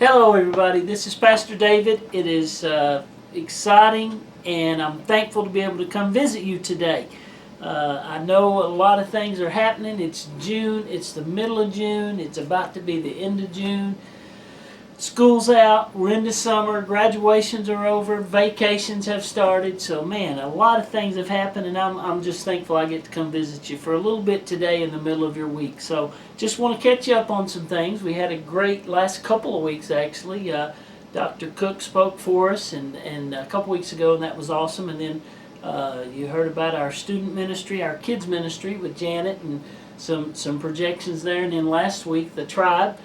Hello everybody, this is Pastor David. It is exciting and I'm thankful to be able to come visit you today. I know a lot of things are happening. It's June, it's the middle of June, it's about to be the end of June. School's out, we're into summer, graduations are over, vacations have started. So man, a lot of things have happened and I'm just thankful I get to come visit you for a little bit today in the middle of your week. So just want to catch you up on some things. We had a great last couple of weeks actually. Dr. Cook spoke for us and a couple weeks ago, and that was awesome. And then you heard about our student ministry, our kids ministry with Janet, and some projections there. And then last week the tribe.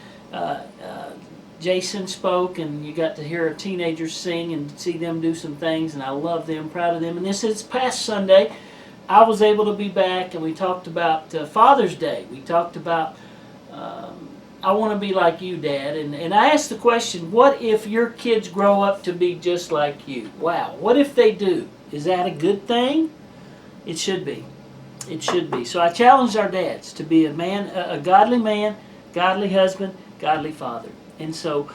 Jason spoke, and you got to hear our teenagers sing and see them do some things, and I love them, proud of them. And this past Sunday, I was able to be back, and we talked about Father's Day. We talked about, I want to be like you, Dad. And I asked the question, what if your kids grow up to be just like you? Wow, what if they do? Is that a good thing? It should be. It should be. So I challenged our dads to be a godly man, godly husband, godly father. And so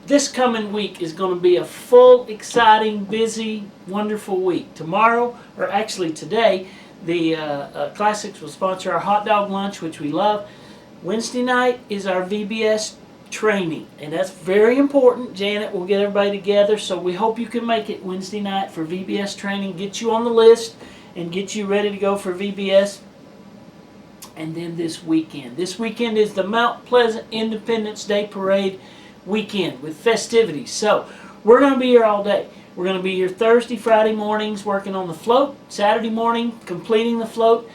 this coming week is going to be a full, exciting, busy, wonderful week. Tomorrow, or actually today, the Classics will sponsor our hot dog lunch, which we love. Wednesday night is our VBS training, and that's very important. Janet will get everybody together, so we hope you can make it Wednesday night for VBS training, get you on the list, and get you ready to go for VBS. And then this weekend is the Mount Pleasant Independence Day Parade weekend with festivities. So we're going to be here all day. We're going to be here Thursday, Friday mornings working on the float. Saturday morning completing the float.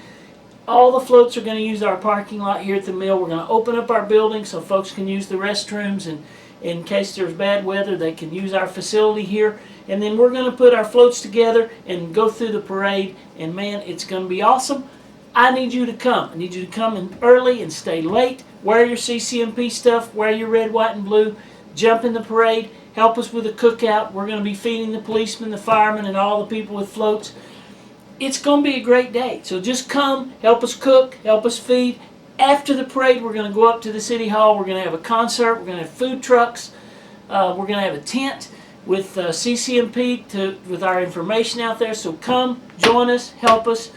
All the floats are going to use our parking lot here at the mill. We're going to open up our building so folks can use the restrooms, and in case there's bad weather they can use our facility here. And then we're going to put our floats together and go through the parade, and man, it's going to be awesome. I need you to come. I need you to come in early and stay late. Wear your CCMP stuff. Wear your red, white, and blue. Jump in the parade. Help us with a cookout. We're going to be feeding the policemen, the firemen, and all the people with floats. It's going to be a great day. So just come, help us cook, help us feed. After the parade, we're going to go up to the City Hall. We're going to have a concert. We're going to have food trucks. We're going to have a tent with CCMP with our information out there. So come, join us, help us.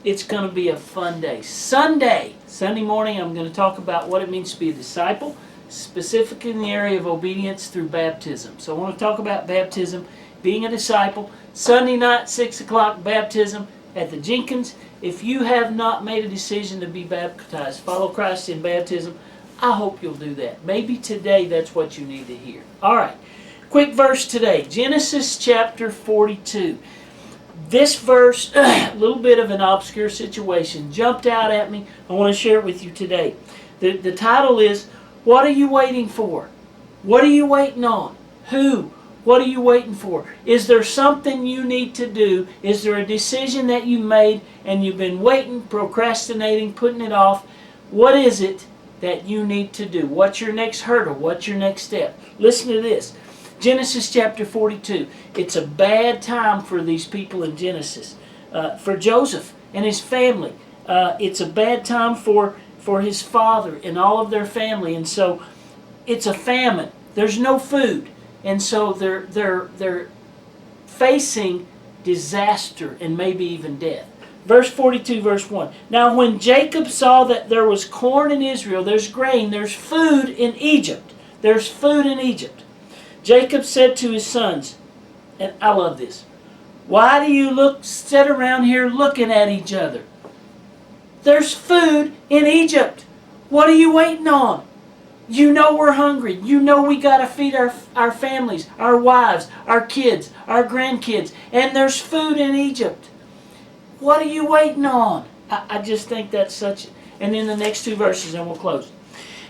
It's going to be a fun day. Sunday morning, I'm going to talk about what it means to be a disciple, specifically in the area of obedience through baptism. So I want to talk about baptism, being a disciple. Sunday night, 6 o'clock, baptism at the Jenkins. If you have not made a decision to be baptized, follow Christ in baptism, I hope you'll do that. Maybe today that's what you need to hear. All right, quick verse today, Genesis chapter 42. This verse, a little bit of an obscure situation, jumped out at me. I want to share it with you today. The title is, What Are You Waiting For? What are you waiting on? Who? What are you waiting for? Is there something you need to do? Is there a decision that you made and you've been waiting, procrastinating, putting it off? What is it that you need to do? What's your next hurdle? What's your next step? Listen to this. Genesis chapter 42. It's a bad time for these people in Genesis. For Joseph and his family. It's a bad time for his father and all of their family. And so it's a famine. There's no food. And so they're facing disaster and maybe even death. Verse 42, verse 1. Now when Jacob saw that there was corn in Israel, there's grain, there's food in Egypt. There's food in Egypt. Jacob said to his sons, and I love this, why do you sit around here looking at each other? There's food in Egypt. What are you waiting on? You know we're hungry. You know we got to feed our families, our wives, our kids, our grandkids. And there's food in Egypt. What are you waiting on? I just think that's such... And then the next two verses and we'll close.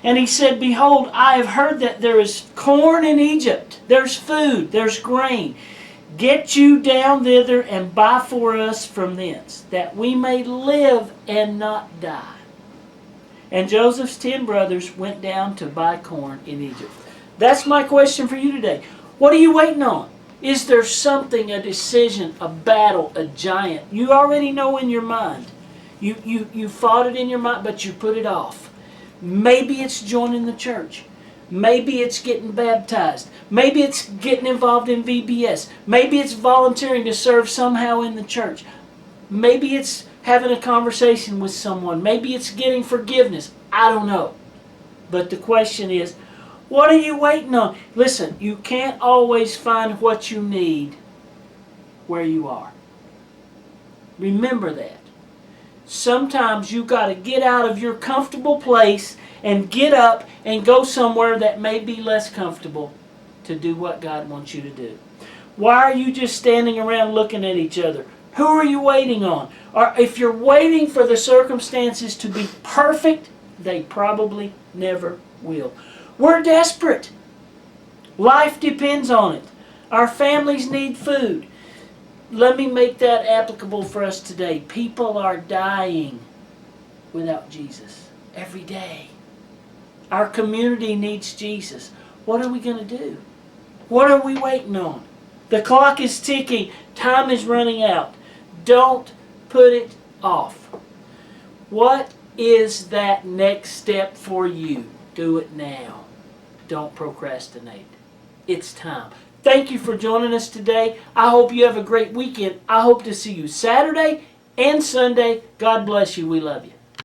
And he said, Behold, I have heard that there is corn in Egypt. There's food. There's grain. Get you down thither and buy for us from thence, that we may live and not die. And Joseph's 10 brothers went down to buy corn in Egypt. That's my question for you today. What are you waiting on? Is there something, a decision, a battle, a giant you already know in your mind? You fought it in your mind, but you put it off. Maybe it's joining the church. Maybe it's getting baptized. Maybe it's getting involved in VBS. Maybe it's volunteering to serve somehow in the church. Maybe it's having a conversation with someone. Maybe it's getting forgiveness. I don't know. But the question is, what are you waiting on? Listen, you can't always find what you need where you are. Remember that. Sometimes you got to get out of your comfortable place and get up and go somewhere that may be less comfortable to do what God wants you to do. Why are you just standing around looking at each other? Who are you waiting on? Or if you're waiting for the circumstances to be perfect, they probably never will. We're desperate. Life depends on it. Our families need food. Let me make that applicable for us today. People are dying without Jesus every day. Our community needs Jesus. What are we going to do? What are we waiting on? The clock is ticking. Time is running out. Don't put it off. What is that next step for you? Do it now. Don't procrastinate. It's time. Thank you for joining us today. I hope you have a great weekend. I hope to see you Saturday and Sunday. God bless you. We love you.